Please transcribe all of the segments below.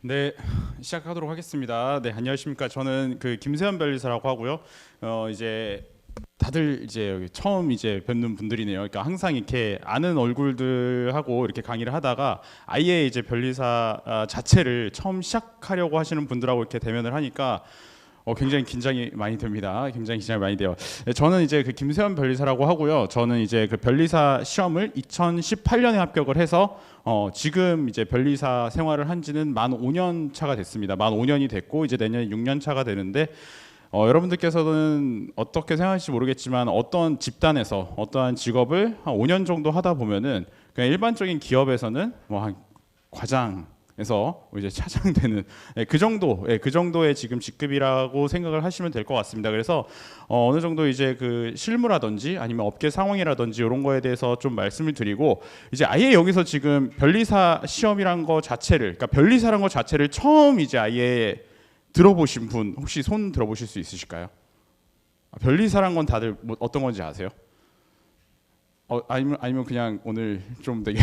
네, 시작하도록 하겠습니다. 네, 안녕하십니까. 저는 그 김세현 변리사라고 하고요. 이제 다들 이제 여기 처음 이제 뵙는 분들이네요. 그러니까 항상 이렇게 아는 얼굴들하고 이렇게 강의를 하다가 아예 이제 변리사 자체를 처음 시작하려고 하시는 분들하고 이렇게 대면을 하니까 굉장히 긴장이 많이 됩니다. 굉장히 긴장이 많이 돼요. 네, 저는 이제 그 김세현 변리사라고 하고요. 저는 이제 그 변리사 시험을 2018년에 합격을 해서 지금 이제 변리사 생활을 한지는 만 5년 차가 됐습니다. 만 5년이 됐고 이제 내년에 6년 차가 되는데 여러분들께서는 어떻게 생각하실지 모르겠지만 어떤 집단에서 어떠한 직업을 한 5년 정도 하다 보면은 그냥 일반적인 기업에서는 뭐 한 과장에서 이제 차장 되는 그 정도의 지금 직급이라고 생각을 하시면 될 것 같습니다. 그래서 어느 정도 이제 그 실무라든지 아니면 업계 상황이라든지 이런 거에 대해서 좀 말씀을 드리고 이제 아예 여기서 지금 변리사 시험이란 거 자체를 그러니까 변리사란 거 자체를 처음 이제 아예 들어보신 분 혹시 손 들어보실 수 있으실까요? 변리사란 건 다들 뭐 어떤 건지 아세요? 아니면 그냥 오늘 좀 되게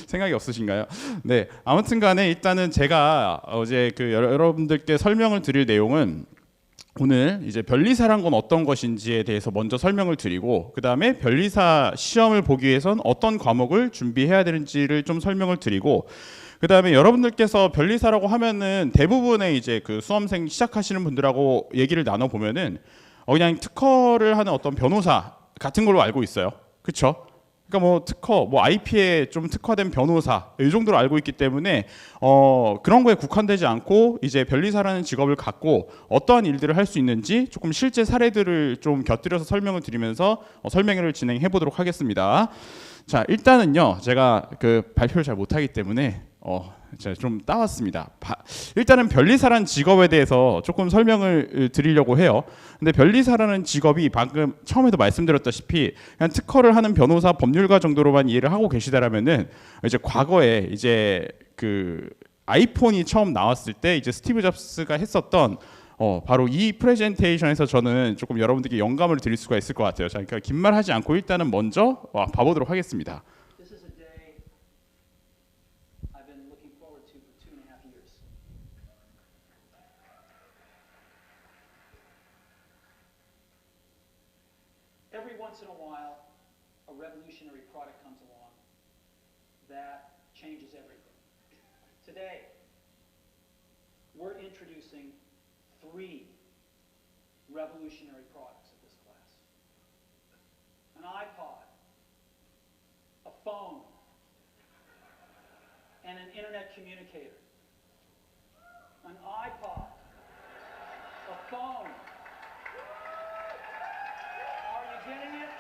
생각이 없으신가요? 네, 아무튼간에 일단은 제가 어제 그 여러분들께 설명을 드릴 내용은 오늘 이제 변리사란 건 어떤 것인지에 대해서 먼저 설명을 드리고 그 다음에 변리사 시험을 보기 위해선 어떤 과목을 준비해야 되는지를 좀 설명을 드리고 그 다음에 여러분들께서 변리사라고 하면은 대부분의 이제 그 수험생 시작하시는 분들하고 얘기를 나눠 보면은 그냥 특허를 하는 어떤 변호사 같은 걸로 알고 있어요. 그렇죠? 그러니까 뭐 특허, 뭐 IP에 좀 특화된 변호사 이 정도로 알고 있기 때문에 그런 거에 국한되지 않고 이제 변리사라는 직업을 갖고 어떠한 일들을 할 수 있는지 조금 실제 사례들을 좀 곁들여서 설명을 드리면서 설명을 진행해 보도록 하겠습니다. 자, 일단은요 제가 그 발표를 잘 못하기 때문에 제가 좀 따왔습니다. 일단은 변리사라는 직업에 대해서 조금 설명을 드리려고 해요. 근데 변리사라는 직업이 방금 처음에도 말씀드렸다시피 그냥 특허를 하는 변호사 법률가 정도로만 이해를 하고 계시다라면은 이제 과거에 이제 그 아이폰이 처음 나왔을 때 이제 스티브 잡스가 했었던 바로 이 프레젠테이션에서 저는 조금 여러분들께 영감을 드릴 수가 있을 것 같아요. 자, 그러니까 긴 말 하지 않고 일단은 먼저 봐보도록 하겠습니다. Every once in a while, a revolutionary product comes along that changes everything. Today, we're introducing 3 revolutionary products of this class. An iPod, a phone, and an internet communicator. An iPod, a phone. Are you getting it?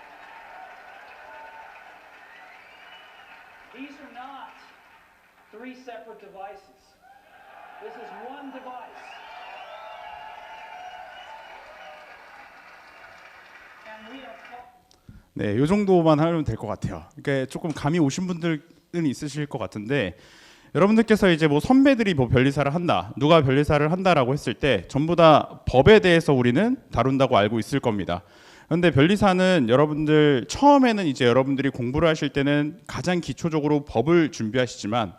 These are not 3 separate devices. This is one device. And we are 네, 이 정도만 하면 될 것 같아요. 그러니까 조금 감이 오신 분들은 있으실 것 같은데 여러분들께서 이제 뭐 선배들이 뭐 변리사를 한다, 누가 변리사를 한다라고 했을 때 전부 다 법에 대해서 우리는 다룬다고 알고 있을 겁니다. 그런데 변리사는 여러분들 처음에는 이제 여러분들이 공부를 하실 때는 가장 기초적으로 법을 준비하시지만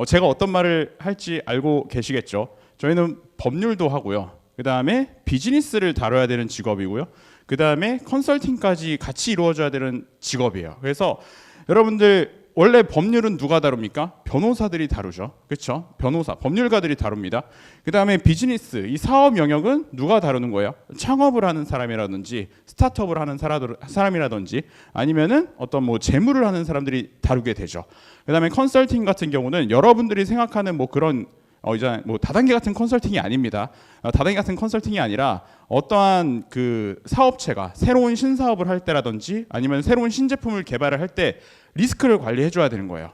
제가 어떤 말을 할지 알고 계시겠죠. 저희는 법률도 하고요. 그 다음에 비즈니스를 다뤄야 되는 직업이고요. 그 다음에 컨설팅까지 같이 이루어져야 되는 직업이에요. 그래서 여러분들 원래 법률은 누가 다룹니까? 변호사들이 다루죠. 그렇죠? 변호사, 법률가들이 다룹니다. 그 다음에 비즈니스, 이 사업 영역은 누가 다루는 거예요? 창업을 하는 사람이라든지 스타트업을 하는 사람이라든지 아니면은 어떤 뭐 재무를 하는 사람들이 다루게 되죠. 그 다음에 컨설팅 같은 경우는 여러분들이 생각하는 뭐 그런 이제 뭐 다단계 같은 컨설팅이 아닙니다. 다단계 같은 컨설팅이 아니라 어떠한 그 사업체가 새로운 신사업을 할 때라든지 아니면 새로운 신제품을 개발을 할 때 리스크를 관리해 줘야 되는 거예요.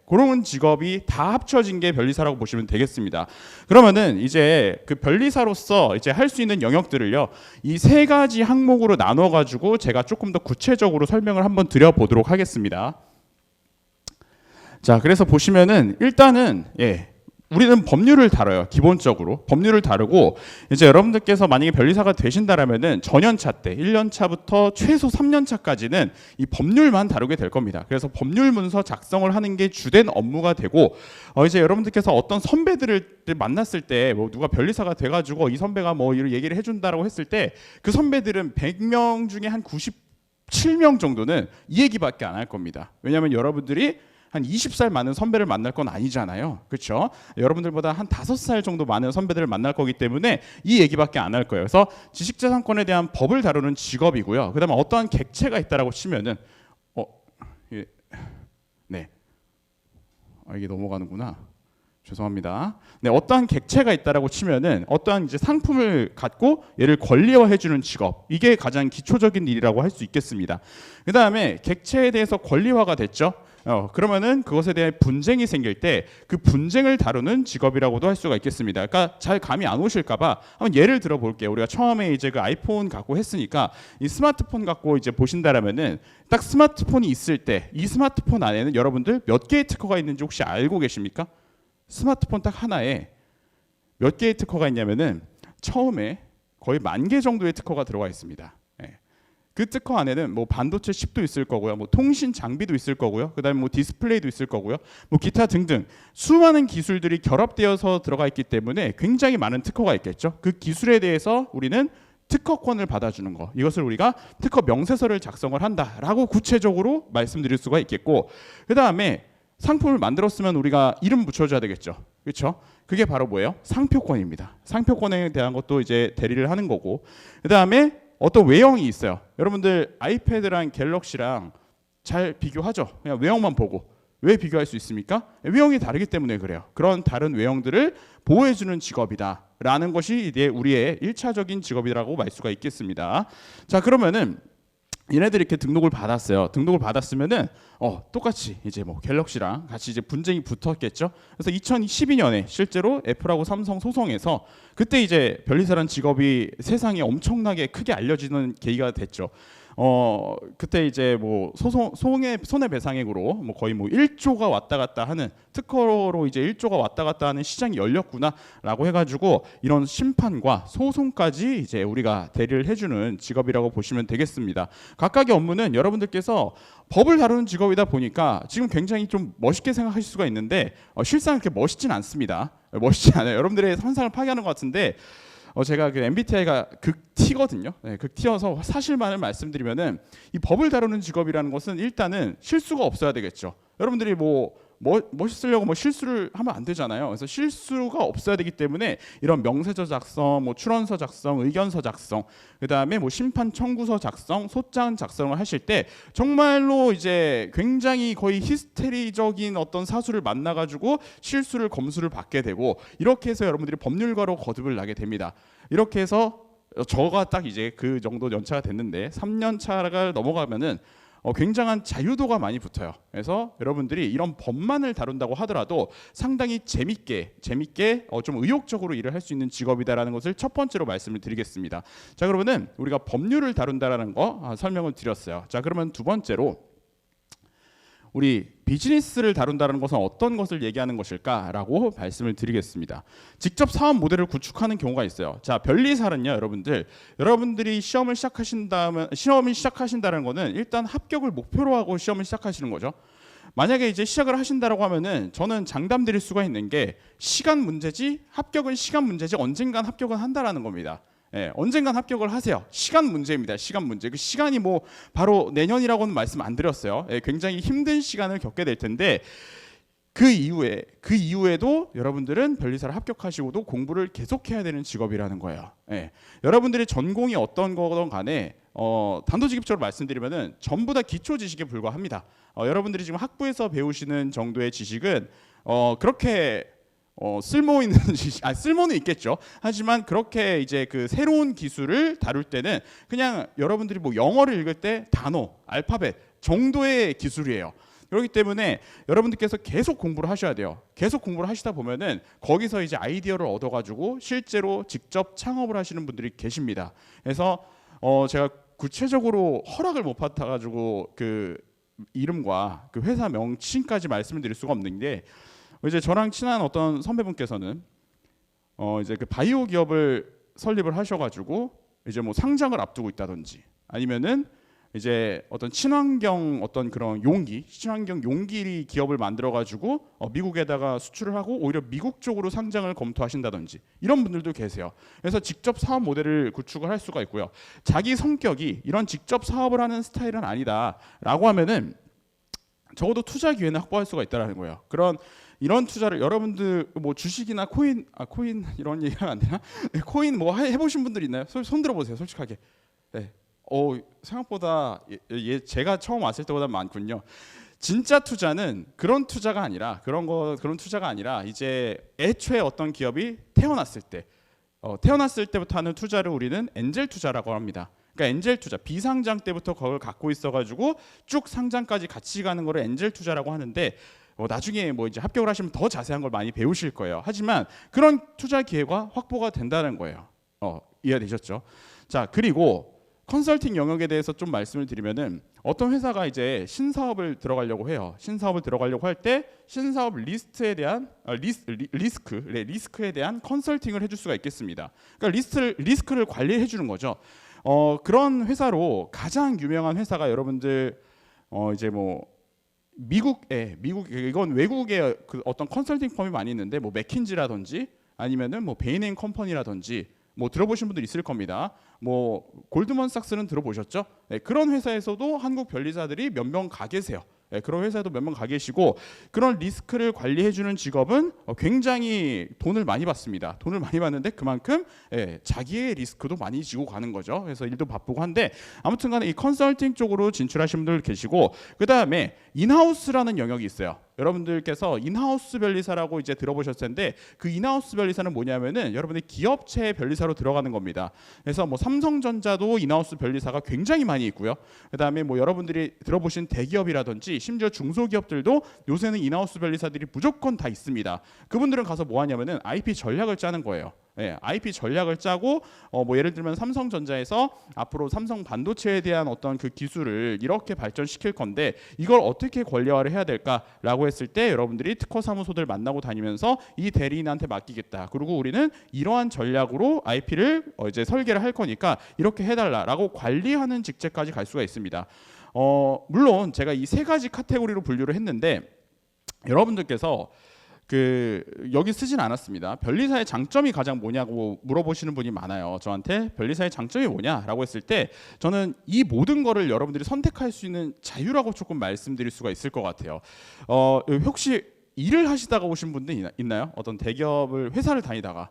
그런 직업이 다 합쳐진 게 변리사라고 보시면 되겠습니다. 그러면은 이제 그 변리사로서 이제 할 수 있는 영역들을요. 이 3가지 항목으로 나눠 가지고 제가 조금 더 구체적으로 설명을 한번 드려 보도록 하겠습니다. 자, 그래서 보시면은 일단은 우리는 법률을 다뤄요. 기본적으로 법률을 다루고 이제 여러분들께서 만약에 변리사가 되신다라면은 전연차 때 1년차부터 최소 3년차까지는 이 법률만 다루게 될 겁니다. 그래서 법률 문서 작성을 하는 게 주된 업무가 되고 이제 여러분들께서 어떤 선배들을 만났을 때 뭐 누가 변리사가 돼가지고 이 선배가 뭐 이런 얘기를 해준다라고 했을 때 그 선배들은 100명 중에 한 97명 정도는 이 얘기밖에 안 할 겁니다. 왜냐하면 여러분들이 한 20살 많은 선배를 만날 건 아니잖아요. 그렇죠? 여러분들보다 한 5살 정도 많은 선배들을 만날 거기 때문에 이 얘기밖에 안 할 거예요. 그래서 지식재산권에 대한 법을 다루는 직업이고요. 그다음에 어떠한 객체가 있다라고 치면은 네. 이게 넘어가는구나. 죄송합니다. 네, 어떠한 객체가 있다라고 치면은 어떠한 이제 상품을 갖고 얘를 권리화해 주는 직업. 이게 가장 기초적인 일이라고 할 수 있겠습니다. 그다음에 객체에 대해서 권리화가 됐죠. 그러면은 그것에 대한 분쟁이 생길 때 그 분쟁을 다루는 직업이라고도 할 수가 있겠습니다. 그러니까 잘 감이 안 오실까봐 한번 예를 들어 볼게요. 우리가 처음에 이제 그 아이폰 갖고 했으니까 이 스마트폰 갖고 이제 보신다라면은 딱 스마트폰이 있을 때 이 스마트폰 안에는 여러분들 몇 개의 특허가 있는지 혹시 알고 계십니까? 스마트폰 딱 하나에 몇 개의 특허가 있냐면은 처음에 거의 10,000개 정도의 특허가 들어가 있습니다. 그 특허 안에는 뭐 반도체 칩도 있을 거고요, 뭐 통신 장비도 있을 거고요, 그다음에 뭐 디스플레이도 있을 거고요, 뭐 기타 등등 수많은 기술들이 결합되어서 들어가 있기 때문에 굉장히 많은 특허가 있겠죠. 그 기술에 대해서 우리는 특허권을 받아주는 거, 이것을 우리가 특허 명세서를 작성을 한다라고 구체적으로 말씀드릴 수가 있겠고, 그다음에 상품을 만들었으면 우리가 이름 붙여줘야 되겠죠. 그렇죠? 그게 바로 뭐예요? 상표권입니다. 상표권에 대한 것도 이제 대리를 하는 거고, 그다음에 어떤 외형이 있어요. 여러분들 아이패드랑 갤럭시랑 잘 비교하죠. 그냥 외형만 보고. 왜 비교할 수 있습니까? 외형이 다르기 때문에 그래요. 그런 다른 외형들을 보호해주는 직업이다라는 것이 이제 우리의 1차적인 직업이라고 말 수가 있겠습니다. 자, 그러면은 얘네들이 이렇게 등록을 받았어요. 등록을 받았으면은 똑같이 이제 뭐 갤럭시랑 같이 이제 분쟁이 붙었겠죠. 그래서 2012년에 실제로 애플하고 삼성 소송에서 그때 이제 변리사라는 직업이 세상에 엄청나게 크게 알려지는 계기가 됐죠. 그때 이제 뭐 소송의 손해배상액으로 뭐 거의 뭐 1조가 왔다 갔다 하는, 특허로 이제 1조가 왔다 갔다 하는 시장이 열렸구나라고 해가지고 이런 심판과 소송까지 이제 우리가 대리를 해주는 직업이라고 보시면 되겠습니다. 각각의 업무는 여러분들께서 법을 다루는 직업이다 보니까 지금 굉장히 좀 멋있게 생각하실 수가 있는데 실상 그렇게 멋있진 않습니다. 멋있지 않아요. 여러분들의 환상을 파괴하는 것 같은데 제가 그 MBTI가 극T거든요. 네, 극T여서 사실만을 말씀드리면은 이 법을 다루는 직업이라는 것은 일단은 실수가 없어야 되겠죠. 여러분들이 멋있으려고 뭐 실수를 하면 안 되잖아요. 그래서 실수가 없어야 되기 때문에 이런 명세서 작성, 뭐 출원서 작성, 의견서 작성, 그다음에 뭐 심판 청구서 작성, 소장 작성을 하실 때 정말로 이제 굉장히 거의 히스테리적인 어떤 사수를 만나가지고 실수를 검수를 받게 되고, 이렇게 해서 여러분들이 법률가로 거듭을 나게 됩니다. 이렇게 해서 저가 딱 이제 그 정도 연차가 됐는데 3년 차가 넘어가면은 굉장한 자유도가 많이 붙어요. 그래서 여러분들이 이런 법만을 다룬다고 하더라도 상당히 재밌게 좀 의욕적으로 일을 할 수 있는 직업이다라는 것을 첫 번째로 말씀을 드리겠습니다. 자, 그러면은 우리가 법률을 다룬다라는 거 설명을 드렸어요. 자, 그러면 두 번째로 우리 비즈니스를 다룬다는 것은 어떤 것을 얘기하는 것일까라고 말씀을 드리겠습니다. 직접 사업 모델을 구축하는 경우가 있어요. 자, 변리사는요, 여러분들이 시험이 시작하신다는 것은 일단 합격을 목표로 하고 시험을 시작하시는 거죠. 만약에 이제 시작을 하신다라고 하면은 저는 장담 드릴 수가 있는 게 시간 문제지, 합격은 시간 문제지, 언젠간 합격은 한다라는 겁니다. 언젠간 합격을 하세요. 시간 문제입니다. 시간 문제. 그 시간이 뭐 바로 내년이라고는 말씀 안 드렸어요. 굉장히 힘든 시간을 겪게 될 텐데 그 이후에도 여러분들은 변리사를 합격하시고도 공부를 계속해야 되는 직업이라는 거예요. 여러분들의 전공이 어떤 거든 간에 단도직입적으로 말씀드리면은 전부 다 기초 지식에 불과합니다. 여러분들이 지금 학부에서 배우시는 정도의 지식은 그렇게 쓸모 있는 쓸모는 있겠죠. 하지만 그렇게 이제 그 새로운 기술을 다룰 때는 그냥 여러분들이 뭐 영어를 읽을 때 단어, 알파벳 정도의 기술이에요. 그렇기 때문에 여러분들께서 계속 공부를 하셔야 돼요. 계속 공부를 하시다 보면은 거기서 이제 아이디어를 얻어가지고 실제로 직접 창업을 하시는 분들이 계십니다. 그래서 제가 구체적으로 허락을 못 받아가지고 그 이름과 그 회사 명칭까지 말씀을 드릴 수가 없는 게, 이제 저랑 친한 어떤 선배분께서는 이제 그 바이오 기업을 설립을 하셔가지고 이제 뭐 상장을 앞두고 있다든지 아니면은 이제 어떤 친환경 어떤 그런 친환경 용기 기업을 만들어가지고 미국에다가 수출을 하고 오히려 미국 쪽으로 상장을 검토하신다든지 이런 분들도 계세요. 그래서 직접 사업 모델을 구축을 할 수가 있고요. 자기 성격이 이런 직접 사업을 하는 스타일은 아니다라고 하면은 적어도 투자 기회는 확보할 수가 있다라는 거예요. 이런 투자를 여러분들 뭐 주식이나 코인 이런 얘기하면 안 되나? 코인 뭐 해보신 분들 있나요? 손 들어보세요, 솔직하게. 네. 생각보다 제가 처음 왔을 때보다 많군요. 진짜 투자는 그런 투자가 아니라 그런 투자가 아니라 이제 애초에 어떤 기업이 태어났을 때부터 하는 투자를 우리는 엔젤 투자라고 합니다. 그러니까 엔젤 투자, 비상장 때부터 그걸 갖고 있어가지고 쭉 상장까지 같이 가는 거를 엔젤 투자라고 하는데 나중에 뭐 이제 합격을 하시면 더 자세한 걸 많이 배우실 거예요. 하지만 그런 투자 기회가 확보가 된다는 거예요. 이해되셨죠? 자, 그리고 컨설팅 영역에 대해서 좀 말씀을 드리면은 어떤 회사가 이제 신사업을 들어가려고 해요. 신사업을 들어가려고 할 때 신사업 리스트에 대한 리스크에 대한 컨설팅을 해줄 수가 있겠습니다. 그러니까 리스크를 관리해 주는 거죠. 그런 회사로 가장 유명한 회사가 여러분들 이제 뭐 미국 이건 외국의 그 어떤 컨설팅 펌이 많이 있는데 뭐 맥킨지라든지 아니면은 뭐 베인앤컴퍼니라든지 뭐 들어보신 분들 있을 겁니다. 뭐 골드먼삭스는 들어보셨죠? 네, 그런 회사에서도 한국 변리사들이 몇 명 가 계세요. 네, 그런 회사에도 몇 명 가 계시고 그런 리스크를 관리해주는 직업은 굉장히 돈을 많이 받습니다. 돈을 많이 받는데 그만큼 자기의 리스크도 많이 지고 가는 거죠. 그래서 일도 바쁘고 한데 아무튼간에 이 컨설팅 쪽으로 진출하신 분들 계시고 그 다음에 인하우스라는 영역이 있어요. 여러분들께서 인하우스 변리사라고 이제 들어보셨을 텐데 그 인하우스 변리사는 뭐냐면은 여러분의 기업체 변리사로 들어가는 겁니다. 그래서 뭐 삼성전자도 인하우스 변리사가 굉장히 많이 있고요. 그다음에 뭐 여러분들이 들어보신 대기업이라든지 심지어 중소기업들도 요새는 인하우스 변리사들이 무조건 다 있습니다. 그분들은 가서 뭐 하냐면은 IP 전략을 짜는 거예요. IP 전략을 짜고 뭐 예를 들면 삼성전자에서 앞으로 삼성 반도체에 대한 어떤 그 기술을 이렇게 발전시킬 건데 이걸 어떻게 권리화를 해야 될까라고 했을 때 여러분들이 특허 사무소들 만나고 다니면서 이 대리인한테 맡기겠다. 그리고 우리는 이러한 전략으로 IP를 이제 설계를 할 거니까 이렇게 해달라라고 관리하는 직책까지 갈 수가 있습니다. 물론 제가 이 세 가지 카테고리로 분류를 했는데 여러분들께서 여기 쓰진 않았습니다. 변리사의 장점이 가장 뭐냐고 물어보시는 분이 많아요. 저한테 변리사의 장점이 뭐냐라고 했을 때 저는 이 모든 거를 여러분들이 선택할 수 있는 자유라고 조금 말씀드릴 수가 있을 것 같아요. 혹시 일을 하시다가 오신 분들 있나요? 어떤 대기업을 회사를 다니다가는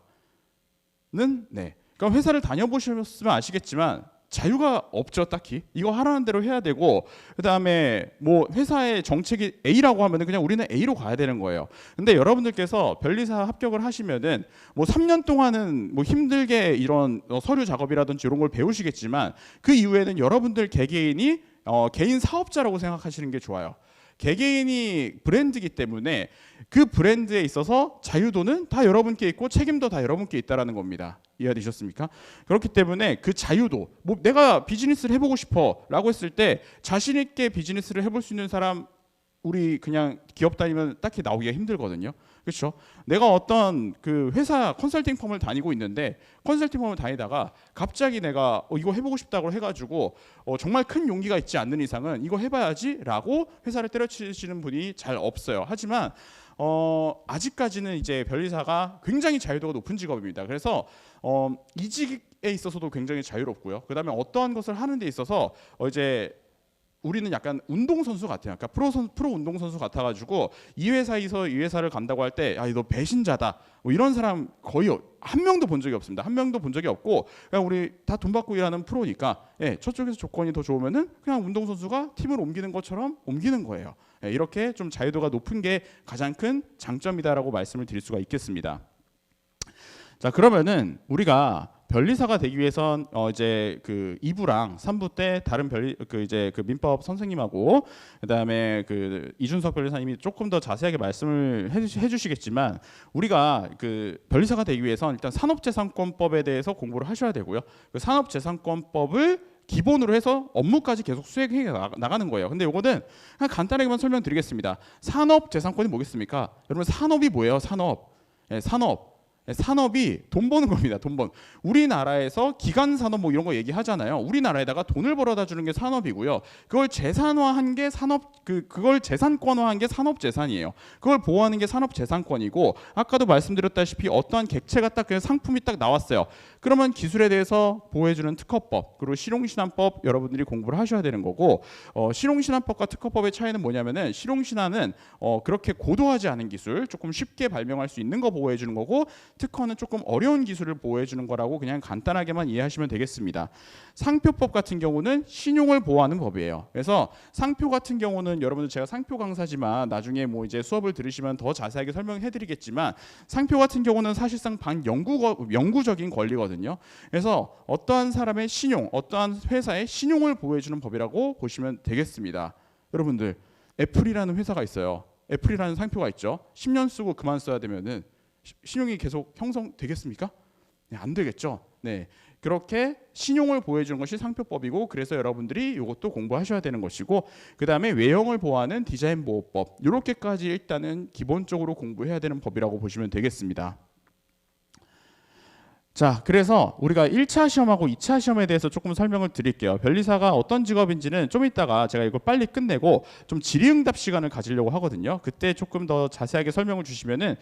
네. 그럼 회사를 다녀보셨으면 아시겠지만 자유가 없죠. 딱히 이거 하라는 대로 해야 되고 그다음에 뭐 회사의 정책이 A라고 하면은 그냥 우리는 A로 가야 되는 거예요. 근데 여러분들께서 변리사 합격을 하시면은 뭐 3년 동안은 뭐 힘들게 이런 서류 작업이라든지 이런 걸 배우시겠지만 그 이후에는 여러분들 개개인이 개인 사업자라고 생각하시는 게 좋아요. 개개인이 브랜드이기 때문에 그 브랜드에 있어서 자유도는 다 여러분께 있고 책임도 다 여러분께 있다라는 겁니다. 이해되셨습니까? 그렇기 때문에 그 자유도 뭐 내가 비즈니스를 해보고 싶어라고 했을 때 자신 있게 비즈니스를 해볼 수 있는 사람 우리 그냥 기업 다니면 딱히 나오기가 힘들거든요. 그렇죠? 내가 어떤 그 회사 컨설팅 펌을 다니고 있는데 컨설팅 펌을 다니다가 갑자기 내가 이거 해보고 싶다고 해가지고 정말 큰 용기가 있지 않는 이상은 이거 해봐야지라고 회사를 때려치시는 분이 잘 없어요. 하지만 아직까지는 이제 변리사가 굉장히 자유도가 높은 직업입니다. 그래서 이직에 있어서도 굉장히 자유롭고요. 그다음에 어떠한 것을 하는 데 있어서 이제 우리는 약간 운동선수 같아요. 그러니까 프로 운동선수 같아가지고 이 회사에서 이 회사를 간다고 할 때 너 배신자다. 뭐 이런 사람 거의 한 명도 본 적이 없습니다. 한 명도 본 적이 없고 그냥 우리 다 돈 받고 일하는 프로니까 저쪽에서 조건이 더 좋으면은 그냥 운동선수가 팀을 옮기는 것처럼 옮기는 거예요. 이렇게 좀 자유도가 높은 게 가장 큰 장점이다라고 말씀을 드릴 수가 있겠습니다. 자, 그러면은 우리가 변리사가 되기 위해선 이제 그 2부랑 3부 때 다른 이제 그 민법 선생님하고 그다음에 그 이준석 변리사님이 조금 더 자세하게 말씀을 해주시겠지만 우리가 그 변리사가 되기 위해선 일단 산업재산권법에 대해서 공부를 하셔야 되고요. 그 산업재산권법을 기본으로 해서 업무까지 계속 수행해 나가는 거예요. 근데 요거는 그냥 간단하게만 설명드리겠습니다. 산업재산권이 뭐겠습니까? 여러분 산업이 뭐예요? 산업. 예, 산업. 산업이 돈 버는 겁니다. 돈 번. 우리나라에서 기간 산업 뭐 이런 거 얘기하잖아요. 우리나라에다가 돈을 벌어다 주는 게 산업이고요. 그걸 재산화한 게 산업 그걸 재산권화한 게 산업 재산이에요. 그걸 보호하는 게 산업 재산권이고 아까도 말씀드렸다시피 어떠한 객체가 딱 그냥 상품이 딱 나왔어요. 그러면 기술에 대해서 보호해 주는 특허법 그리고 실용신안법 여러분들이 공부를 하셔야 되는 거고 실용신안법과 특허법의 차이는 뭐냐면은 실용신안은 그렇게 고도하지 않은 기술 조금 쉽게 발명할 수 있는 거 보호해 주는 거고 특허는 조금 어려운 기술을 보호해 주는 거라고 그냥 간단하게만 이해하시면 되겠습니다. 상표법 같은 경우는 신용을 보호하는 법이에요. 그래서 상표 같은 경우는 여러분들 제가 상표 강사지만 나중에 뭐 이제 수업을 들으시면 더 자세하게 설명해 드리겠지만 상표 같은 경우는 사실상 영구적인 권리거든요. 그래서 어떠한 사람의 신용, 어떠한 회사의 신용을 보호해 주는 법이라고 보시면 되겠습니다. 여러분들 애플이라는 회사가 있어요. 애플이라는 상표가 있죠. 10년 쓰고 그만 써야 되면은 신용이 계속 형성되겠습니까? 네, 안 되겠죠. 네, 그렇게 신용을 보호해 주는 것이 상표법이고 그래서 여러분들이 이것도 공부하셔야 되는 것이고 그 다음에 외형을 보호하는 디자인 보호법 이렇게까지 일단은 기본적으로 공부해야 되는 법이라고 보시면 되겠습니다. 자, 그래서 우리가 1차 시험하고 2차 시험에 대해서 조금 설명을 드릴게요. 변리사가 어떤 직업인지는 좀 이따가 제가 이걸 빨리 끝내고 좀 질의응답 시간을 가지려고 하거든요. 그때 조금 더 자세하게 설명을 주시면은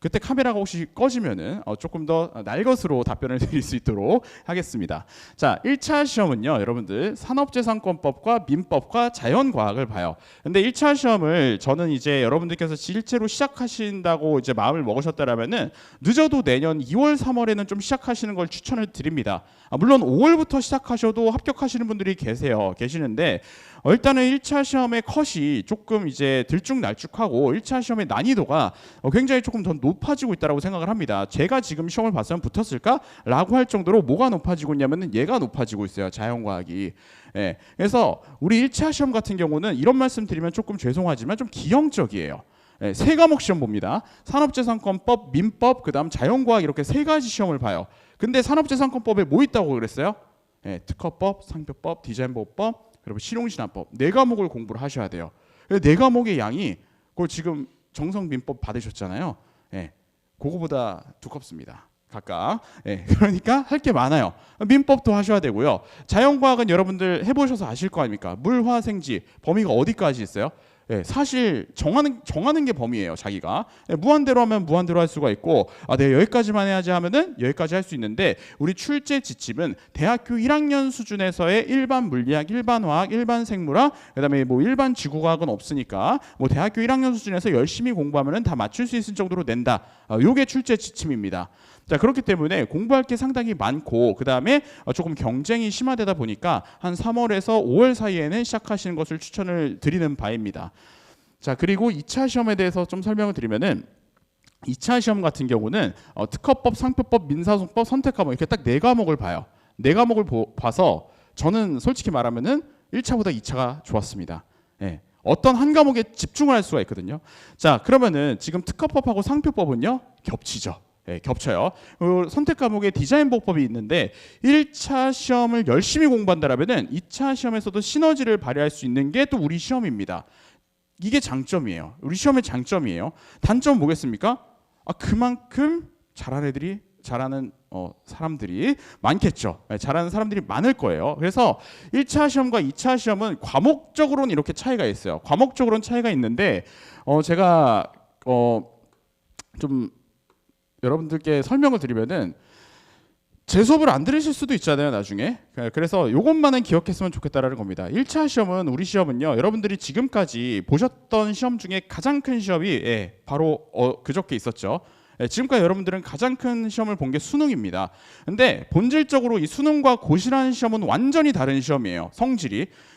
그때 카메라가 혹시 꺼지면은 조금 더 날것으로 답변을 드릴 수 있도록 하겠습니다. 자, 1차 시험은요, 여러분들 산업재산권법과 민법과 자연과학을 봐요. 근데 1차 시험을 저는 이제 여러분들께서 실제로 시작하신다고 이제 마음을 먹으셨다라면은 늦어도 내년 2월, 3월에는 좀 시작하시는 걸 추천을 드립니다. 물론 5월부터 시작하셔도 합격하시는 분들이 계시는데 일단은 1차 시험의 컷이 조금 이제 들쭉날쭉하고 1차 시험의 난이도가 굉장히 조금 더 높아지고 있다고 생각을 합니다. 제가 지금 시험을 봤으면 붙었을까라고 할 정도로 뭐가 높아지고 있냐면은 얘가 높아지고 있어요. 자연과학이. 예. 그래서 우리 1차 시험 같은 경우는 이런 말씀 드리면 조금 죄송하지만 좀 기형적이에요. 예, 세 과목 시험 봅니다. 산업재산권법, 민법, 그다음 자연과학 이렇게 세 가지 시험을 봐요. 근데 산업재산권법에 뭐 있다고 그랬어요? 예, 특허법, 상표법, 디자인보호법, 그리고 실용신안법 네 과목을 공부를 하셔야 돼요. 네 과목의 양이 그걸 지금 정성민법 받으셨잖아요. 예, 그거보다 두껍습니다. 각각. 예, 그러니까 할 게 많아요. 민법도 하셔야 되고요. 자연과학은 여러분들 해보셔서 아실 거 아닙니까? 물, 화, 생지 범위가 어디까지 있어요? 예, 사실 정하는 게 범위예요. 자기가 무한대로 하면 무한대로 할 수가 있고 내가 여기까지만 해야지 하면은 여기까지 할 수 있는데 우리 출제 지침은 대학교 1학년 수준에서의 일반 물리학, 일반 화학, 일반 생물학 그다음에 뭐 일반 지구과학은 없으니까 뭐 대학교 1학년 수준에서 열심히 공부하면은 다 맞출 수 있을 정도로 낸다. 요게 출제 지침입니다. 자, 그렇기 때문에 공부할 게 상당히 많고 그 다음에 조금 경쟁이 심화되다 보니까 한 3월에서 5월 사이에는 시작하시는 것을 추천을 드리는 바입니다. 자, 그리고 2차 시험에 대해서 좀 설명을 드리면은 2차 시험 같은 경우는 특허법, 상표법, 민사소송법, 선택과목 이렇게 딱 네 과목을 봐요. 네 과목을 봐서 저는 솔직히 말하면은 1차보다 2차가 좋았습니다. 예. 어떤 한 과목에 집중을 할 수가 있거든요. 자, 그러면은 지금 특허법하고 상표법은요 겹치죠. 네, 겹쳐요. 선택 과목에 디자인 보호법이 있는데 1차 시험을 열심히 공부한다라면은 2차 시험에서도 시너지를 발휘할 수 있는 게 또 우리 시험입니다. 이게 장점이에요. 우리 시험의 장점이에요. 단점은 뭐겠습니까? 그만큼 잘하는 사람들이 많겠죠. 네, 잘하는 사람들이 많을 거예요. 그래서 1차 시험과 2차 시험은 과목적으로는 이렇게 차이가 있어요. 과목적으로는 차이가 있는데 제가 좀 여러분들께 설명을 드리면은 제 수업을 안 들으실 수도 있잖아요, 나중에. 그래서 이것만은 기억했으면 좋겠다라는 겁니다. 1차 시험은 우리 시험은요. 여러분들이 지금까지 보셨던 시험 중에 가장 큰 시험이 바로 그저께 있었죠. 지금까지 여러분들은 가장 큰 시험을 본 게 수능입니다. 근데 본질적으로 이 수능과 고시라는 시험은 완전히 다른 시험이에요.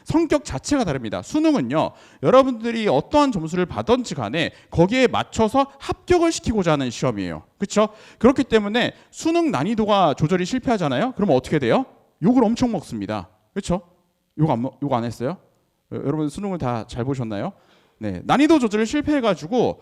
성격 자체가 다릅니다. 수능은요, 여러분들이 어떠한 점수를 받든지 간에 거기에 맞춰서 합격을 시키고자 하는 시험이에요. 그렇죠? 그렇기 때문에 수능 난이도가 조절이 실패하잖아요. 그러면 어떻게 돼요? 욕을 엄청 먹습니다. 그렇죠? 욕 안 했어요? 여러분 수능을 다 잘 보셨나요? 네, 난이도 조절을 실패해가지고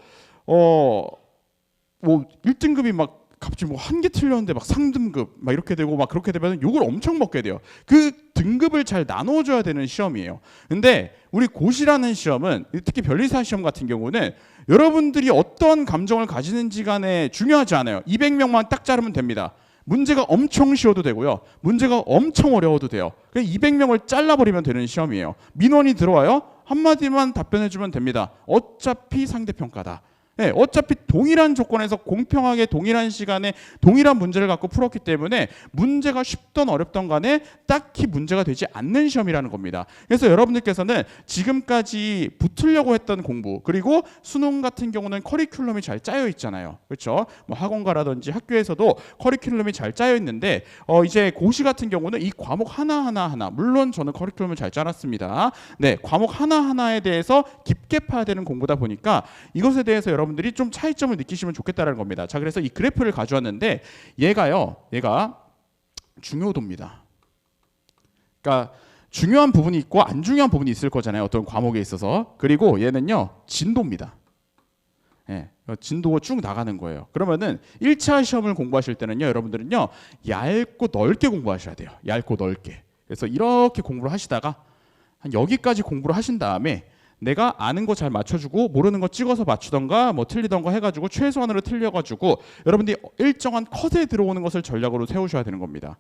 뭐 1등급이 막 갑자기 뭐 한 개 틀렸는데 막 상등급 막 이렇게 되고 막 그렇게 되면 욕을 엄청 먹게 돼요. 그 등급을 잘 나눠줘야 되는 시험이에요. 근데 우리 고시라는 시험은 특히 변리사 시험 같은 경우는 여러분들이 어떤 감정을 가지는지 간에 중요하지 않아요. 200명만 딱 자르면 됩니다. 문제가 엄청 쉬워도 되고요. 문제가 엄청 어려워도 돼요. 200명을 잘라버리면 되는 시험이에요. 민원이 들어와요. 한마디만 답변해주면 됩니다. 어차피 상대평가다. 네, 어차피 동일한 조건에서 공평하게 동일한 시간에 동일한 문제를 갖고 풀었기 때문에 문제가 쉽던 어렵던 간에 딱히 문제가 되지 않는 시험이라는 겁니다. 그래서 여러분들께서는 지금까지 붙으려고 했던 공부, 그리고 수능 같은 경우는 커리큘럼이 잘 짜여 있잖아요. 그렇죠? 뭐 학원가라든지 학교에서도 커리큘럼이 잘 짜여 있는데 이제 고시 같은 경우는 이 과목 하나하나 물론 저는 커리큘럼을 잘 짜놨습니다. 네, 과목 하나하나에 대해서 깊게 파야 되는 공부다 보니까 이것에 대해서 여러분들이 좀 차이점을 느끼시면 좋겠다는 겁니다. 자, 그래서 이 그래프를 가져왔는데 얘가 중요도입니다. 그러니까 중요한 부분이 있고 안 중요한 부분이 있을 거잖아요. 어떤 과목에 있어서. 그리고 얘는요 진도입니다. 예, 진도가 쭉 나가는 거예요. 그러면은 1차 시험을 공부하실 때는요, 여러분들은요 얇고 넓게 공부하셔야 돼요. 얇고 넓게. 그래서 이렇게 공부를 하시다가 한 여기까지 공부를 하신 다음에 내가 아는 거 잘 맞춰주고 모르는 거 찍어서 맞추던가 뭐 틀리던가 해가지고 최소한으로 틀려가지고 여러분들이 일정한 컷에 들어오는 것을 전략으로 세우셔야 되는 겁니다.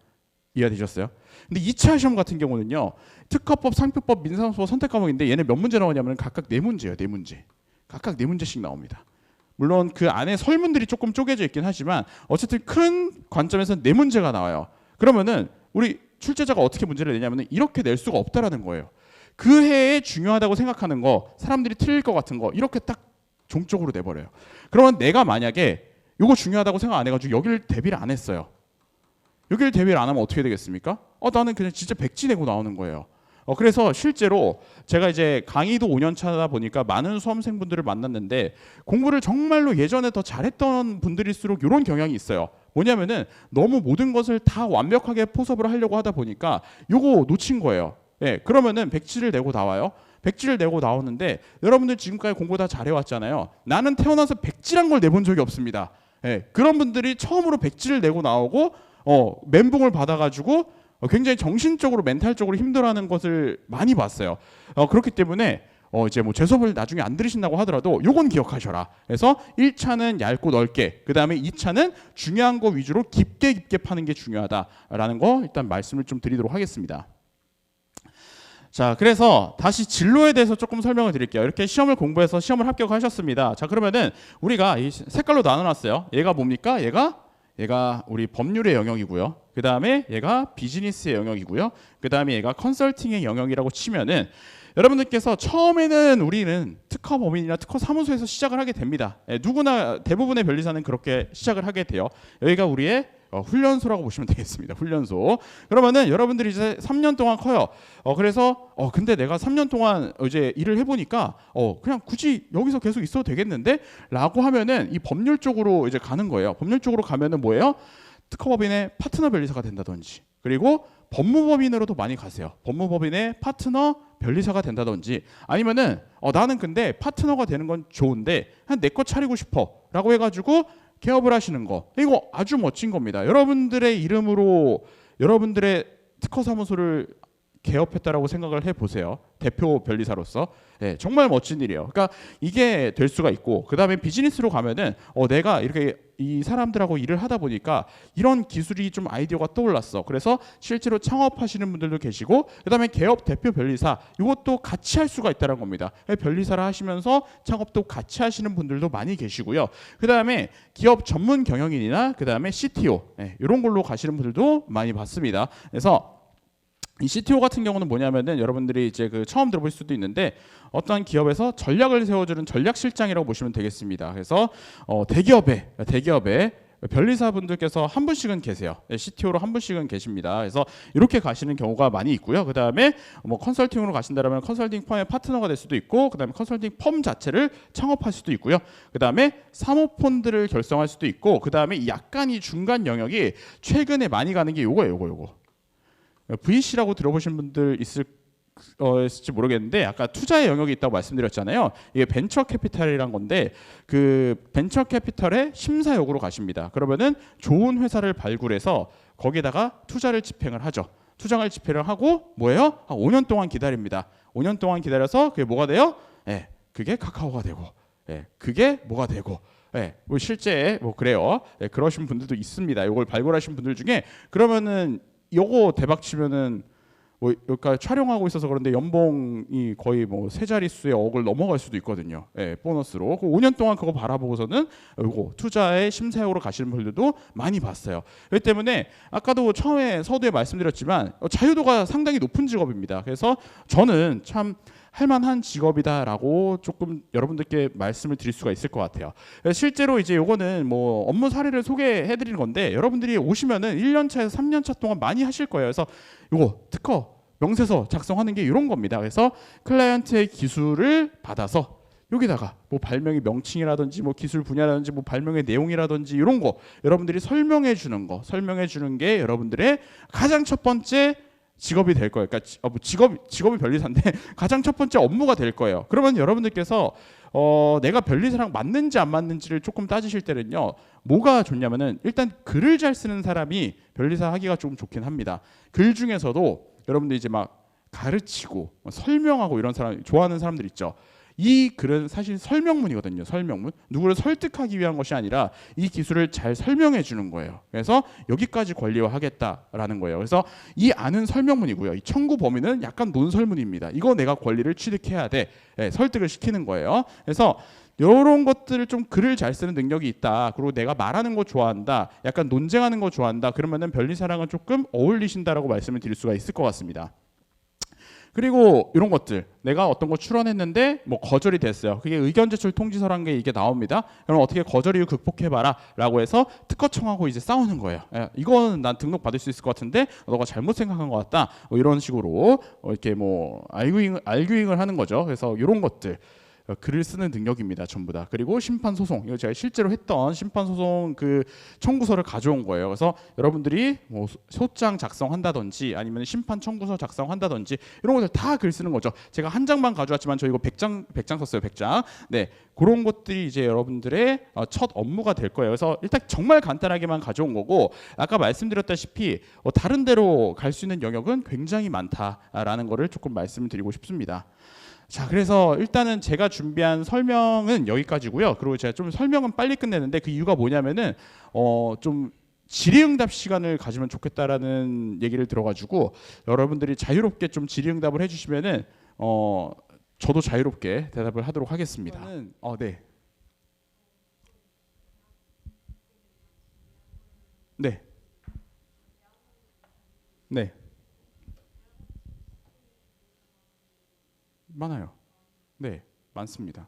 이해되셨어요? 근데 2차 시험 같은 경우는요, 특허법, 상표법, 민사소법 선택 과목인데 얘는 몇 문제 나오냐면 각각 4문제예요. 4문제. 각각 4문제씩 나옵니다. 물론 그 안에 설문들이 조금 쪼개져 있긴 하지만 어쨌든 큰 관점에서 4문제가 나와요. 그러면은 우리 출제자가 어떻게 문제를 내냐면은 이렇게 낼 수가 없다라는 거예요. 그 해에 중요하다고 생각하는 거, 사람들이 틀릴 것 같은 거 이렇게 딱 종적으로 내버려요. 그러면 내가 만약에 이거 중요하다고 생각 안 해가지고 여기를 대비를 안 했어요. 여기를 대비를 안 하면 어떻게 되겠습니까? 나는 그냥 진짜 백지 내고 나오는 거예요. 그래서 실제로 제가 이제 강의도 5년 차다 보니까 많은 수험생분들을 만났는데 공부를 정말로 예전에 더 잘했던 분들일수록 이런 경향이 있어요. 뭐냐면은 너무 모든 것을 다 완벽하게 포섭을 하려고 하다 보니까 요거 놓친 거예요. 예, 그러면은 백지를 내고 나와요. 백지를 내고 나오는데 여러분들 지금까지 공부 다 잘해왔잖아요. 나는 태어나서 백지란 걸 내본 적이 없습니다. 예, 그런 분들이 처음으로 백지를 내고 나오고 멘붕을 받아가지고 굉장히 정신적으로 멘탈적으로 힘들어하는 것을 많이 봤어요. 그렇기 때문에 이제 뭐 제 수업을 나중에 안 들으신다고 하더라도 요건 기억하셔라. 그래서 1차는 얇고 넓게, 그 다음에 2차는 중요한 거 위주로 깊게 파는 게 중요하다라는 거 일단 말씀을 좀 드리도록 하겠습니다. 자, 그래서 다시 진로에 대해서 조금 설명을 드릴게요. 이렇게 시험을 공부해서 시험을 합격하셨습니다. 자, 그러면은 우리가 이 색깔로 나눠놨어요. 얘가 뭡니까? 얘가 우리 법률의 영역이고요. 그 다음에 얘가 비즈니스의 영역이고요. 그 다음에 얘가 컨설팅의 영역이라고 치면은 여러분들께서 처음에는 우리는 특허법인이나 특허사무소에서 시작을 하게 됩니다. 누구나 대부분의 변리사는 그렇게 시작을 하게 돼요. 여기가 우리의 훈련소라고 보시면 되겠습니다. 훈련소. 그러면은 여러분들이 이제 3년 동안 커요. 그래서 근데 내가 3년 동안 이제 일을 해보니까 그냥 굳이 여기서 계속 있어도 되겠는데? 라고 하면은 이 법률 쪽으로 이제 가는 거예요. 법률 쪽으로 가면은 뭐예요? 특허법인의 파트너 변리사가 된다든지, 그리고 법무법인으로도 많이 가세요. 법무법인의 파트너 변리사가 된다든지, 아니면은 나는 근데 파트너가 되는 건 좋은데 한 내 거 차리고 싶어라고 해가지고 개업을 하시는 거, 이거 아주 멋진 겁니다. 여러분들의 이름으로 여러분들의 특허사무소를 개업했다라고 생각을 해보세요. 대표 변리사로서. 네, 정말 멋진 일이에요. 그러니까 이게 될 수가 있고, 그 다음에 비즈니스로 가면은 내가 이렇게 이 사람들하고 일을 하다 보니까 이런 기술이 좀 아이디어가 떠올랐어. 그래서 실제로 창업하시는 분들도 계시고, 그 다음에 개업 대표 변리사 이것도 같이 할 수가 있다는 겁니다. 변리사를 하시면서 창업도 같이 하시는 분들도 많이 계시고요. 그 다음에 기업 전문 경영인이나 그 다음에 CTO 이런 걸로 가시는 분들도 많이 봤습니다. 그래서 이 CTO 같은 경우는 뭐냐면은 여러분들이 이제 처음 들어볼 수도 있는데 어떠한 기업에서 전략을 세워주는 전략실장이라고 보시면 되겠습니다. 그래서 대기업에 변리사분들께서 한 분씩은 계세요. CTO로 한 분씩은 계십니다. 그래서 이렇게 가시는 경우가 많이 있고요. 그 다음에 뭐 컨설팅으로 가신다면 컨설팅 펌의 파트너가 될 수도 있고, 그 다음에 컨설팅 펌 자체를 창업할 수도 있고요. 그 다음에 사모펀드를 결성할 수도 있고, 그 다음에 약간 이 중간 영역이 최근에 많이 가는 게 요거. VC라고 들어보신 분들 있을 있을지 모르겠는데 아까 투자의 영역이 있다고 말씀드렸잖아요. 이게 벤처 캐피탈이란 건데 그 벤처 캐피탈의 심사역으로 가십니다. 그러면은 좋은 회사를 발굴해서 거기다가 투자를 집행을 하죠. 투자를 집행을 하고 뭐예요? 5년 동안 기다립니다. 5년 동안 기다려서 그게 뭐가 돼요? 예, 그게 카카오가 되고, 예, 그게 뭐가 되고, 예, 뭐 실제 뭐 그래요. 예, 그러신 분들도 있습니다. 이걸 발굴하신 분들 중에 그러면은 요거 대박 치면은 뭐 여기까지 촬영하고 있어서 그런데 연봉이 거의 뭐 세 자릿수의 억을 넘어갈 수도 있거든요. 예, 보너스로. 5년 동안 그거 바라보고서는 요거 투자의 심사역으로 가시는 분들도 많이 봤어요. 그렇기 때문에 아까도 처음에 서두에 말씀드렸지만 자유도가 상당히 높은 직업입니다. 그래서 저는 참 할만한 직업이다라고 조금 여러분들께 말씀을 드릴 수가 있을 것 같아요. 실제로 이제 요거는 뭐 업무 사례를 소개해드리는 건데 여러분들이 오시면은 1년 차에서 3년 차 동안 많이 하실 거예요. 그래서 요거 특허 명세서 작성하는 게 이런 겁니다. 그래서 클라이언트의 기술을 받아서 여기다가 뭐 발명의 명칭이라든지 뭐 기술 분야라든지 뭐 발명의 내용이라든지 이런 거 여러분들이 설명해 주는 게 여러분들의 가장 첫 번째 직업이 될 거예요. 그러니까 직업이 변리사인데 가장 첫 번째 업무가 될 거예요. 그러면 여러분들께서 내가 변리사랑 맞는지 안 맞는지를 조금 따지실 때는요. 뭐가 좋냐면은 일단 글을 잘 쓰는 사람이 변리사 하기가 좀 좋긴 합니다. 글 중에서도 여러분들 이제 막 가르치고 설명하고 이런 사람 좋아하는 사람들 있죠. 이 글은 사실 설명문이거든요. 설명문. 누구를 설득하기 위한 것이 아니라 이 기술을 잘 설명해 주는 거예요. 그래서 여기까지 권리화하겠다라는 거예요. 그래서 이 안은 설명문이고요. 이 청구 범위는 약간 논설문입니다. 이거 내가 권리를 취득해야 돼. 네, 설득을 시키는 거예요. 그래서 이런 것들을 좀 글을 잘 쓰는 능력이 있다. 그리고 내가 말하는 거 좋아한다. 약간 논쟁하는 거 좋아한다. 그러면은 변리사랑은 조금 어울리신다라고 말씀을 드릴 수가 있을 것 같습니다. 그리고 이런 것들 내가 어떤 거 출원했는데 뭐 거절이 됐어요. 그게 의견 제출 통지서란 게 이게 나옵니다. 그럼 어떻게 거절 이유 극복해봐라 라고 해서 특허청하고 이제 싸우는 거예요. 이거는 난 등록 받을 수 있을 것 같은데 너가 잘못 생각한 것 같다. 뭐 이런 식으로 이렇게 뭐 알규잉을 하는 거죠. 그래서 이런 것들 글을 쓰는 능력입니다. 전부 다. 그리고 심판 소송. 이거 제가 실제로 했던 심판 소송 그 청구서를 가져온 거예요. 그래서 여러분들이 뭐 소장 작성한다든지 아니면 심판 청구서 작성한다든지 이런 것들 다 글 쓰는 거죠. 제가 한 장만 가져왔지만 저 이거 100장 썼어요. 100장. 네. 그런 것들이 이제 여러분들의 첫 업무가 될 거예요. 그래서 일단 정말 간단하게만 가져온 거고 아까 말씀드렸다시피 다른 데로 갈 수 있는 영역은 굉장히 많다라는 거를 조금 말씀을 드리고 싶습니다. 자, 그래서 일단은 제가 준비한 설명은 여기까지고요. 그리고 제가 좀 설명은 빨리 끝내는데 그 이유가 뭐냐면은 좀 질의응답 시간을 가지면 좋겠다라는 얘기를 들어가지고 여러분들이 자유롭게 좀 질의응답을 해주시면은 저도 자유롭게 대답을 하도록 하겠습니다. 네. 네. 네. 많아요. 네, 많습니다.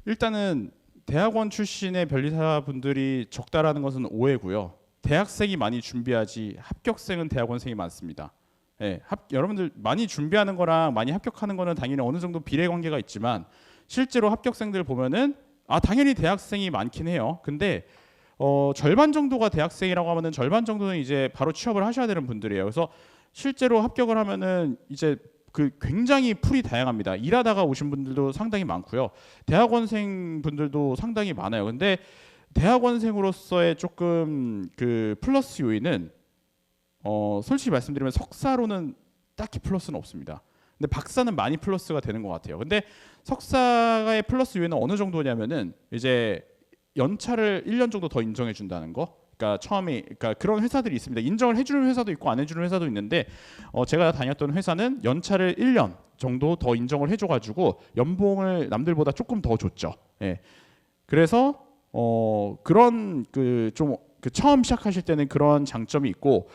일단은 대학원 출신의 변리사 분들이 적다라는 것은 오해고요. 대학생이 많이 준비하지 합격생은 대학원생이 많습니다. 네, 여러분들 많이 준비하는 거랑 많이 합격하는 거는 당연히 어느 정도 비례 관계가 있지만 실제로 합격생들 보면은 당연히 대학생이 많긴 해요. 근데 절반 정도가 대학생이라고 하면은 절반 정도는 이제 바로 취업을 하셔야 되는 분들이에요. 그래서 실제로 합격을 하면은 이제 그 굉장히 풀이 다양합니다. 일하다가 오신 분들도 상당히 많고요. 대학원생 분들도 상당히 많아요. 근데 대학원생으로서의 조금 그 플러스 요인은 솔직히 말씀드리면 석사로는 딱히 플러스는 없습니다. 근데 박사는 많이 플러스가 되는 것 같아요. 근데 석사의 플러스 요인은 어느 정도냐면은 이제 연차를 1년 정도 더 인정해 준다는 거. 그러니까 그런 회사들이 있습니다. 인정을 해주는 회사도 있고 안 해주는 회사도 있는데 제가 다녔던 회사는 연차를 1년 정도 더 인정을 해줘가지고 연봉을 남들보다 조금 더 줬죠. 예. 그래서 그런 좀 처음 시작하실 때는 그런 장점이 있고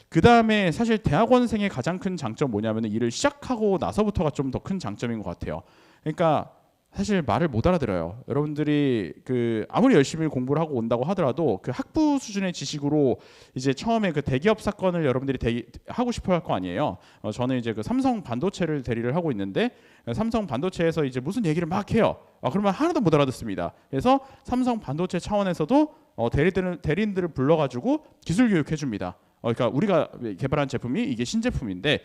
그 다음에 사실 대학원생의 가장 큰 장점 뭐냐면은 일을 시작하고 나서부터가 좀 더 큰 장점인 것 같아요. 그러니까 사실 말을 못 알아들어요. 여러분들이 아무리 열심히 공부를 하고 온다고 하더라도 그 학부 수준의 지식으로 이제 처음에 그 대기업 사건을 여러분들이 하고 싶어 할 거 아니에요. 저는 이제 그 삼성 반도체를 대리를 하고 있는데 삼성 반도체에서 이제 무슨 얘기를 막 해요. 그러면 하나도 못 알아듣습니다. 그래서 삼성 반도체 차원에서도 대리인들을 불러가지고 기술 교육해 줍니다. 그러니까 우리가 개발한 제품이 이게 신제품인데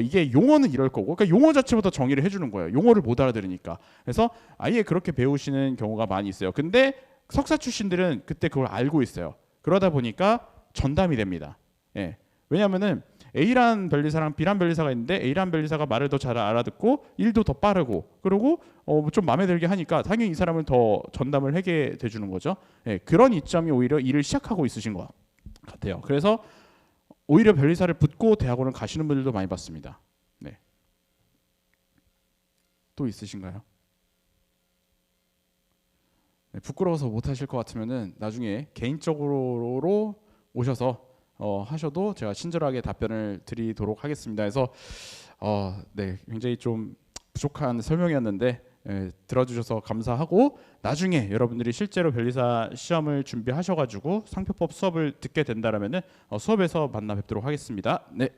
이게 용어는 이럴 거고, 그러니까 용어 자체부터 정의를 해주는 거예요. 용어를 못 알아들으니까. 그래서 아예 그렇게 배우시는 경우가 많이 있어요. 근데 석사 출신들은 그때 그걸 알고 있어요. 그러다 보니까 전담이 됩니다. 예. 왜냐하면은 A란 변리사랑 B란 변리사가 있는데 A란 변리사가 말을 더 잘 알아듣고 일도 더 빠르고, 그리고 좀 마음에 들게 하니까 당연히 이 사람을 더 전담을 하게 돼주는 거죠. 예. 그런 이점이 오히려 일을 시작하고 있으신 것 같아요. 그래서 오히려 변리사를 붙고 대학원을 가시는 분들도 많이 봤습니다. 네. 또 있으신가요? 네, 부끄러워서 못 하실 것 같으면은 나중에 개인적으로 오셔서 하셔도 제가 친절하게 답변을 드리도록 하겠습니다. 그래서 네, 굉장히 좀 부족한 설명이었는데 들어주셔서 감사하고, 나중에 여러분들이 실제로 변리사 시험을 준비하셔가지고 상표법 수업을 듣게 된다라면은 수업에서 만나 뵙도록 하겠습니다. 네.